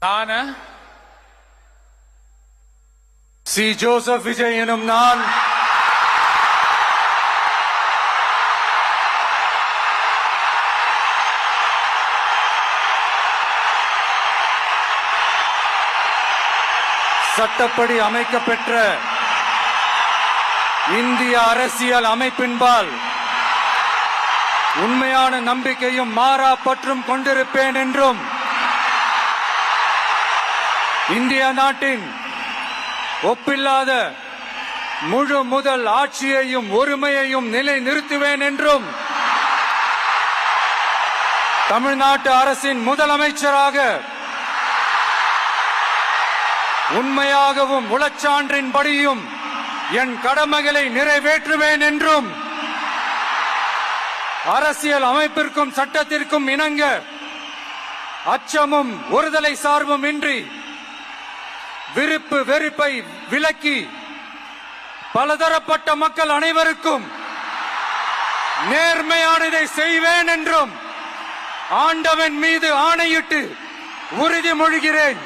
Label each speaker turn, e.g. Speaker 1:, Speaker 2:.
Speaker 1: நான் C. Joseph Vijay எனும் நான் சட்டப்படி அமைக்கப்பெற்ற இந்திய அரசியல் அமைப்பின்பால் உண்மையான நம்பிக்கையும் மாறா பற்றும் கொண்டிருப்பேன் என்றும் இந்திய நாட்டின் ஒப்பில்லாத முழு முதல் ஆட்சியையும் ஒருமையையும் நிலைநிறுத்துவேன் என்றும் தமிழ்நாட்டு அரசின் முதலமைச்சராக உண்மையாகவும் உளச்சான்றின்படியும் என் கடமைகளை நிறைவேற்றுவேன் என்றும் அரசியல் அமைப்பிற்கும் சட்டத்திற்கும் இணங்க அச்சமும் ஒருதலை சார்பும் இன்றி விருப்பு வெறுப்பை விலக்கி பலதரப்பட்ட மக்கள் அனைவருக்கும் நேர்மையானதை செய்வேன் என்றும் ஆண்டவன் மீது ஆணையிட்டு உறுதிமொழிகிறேன்.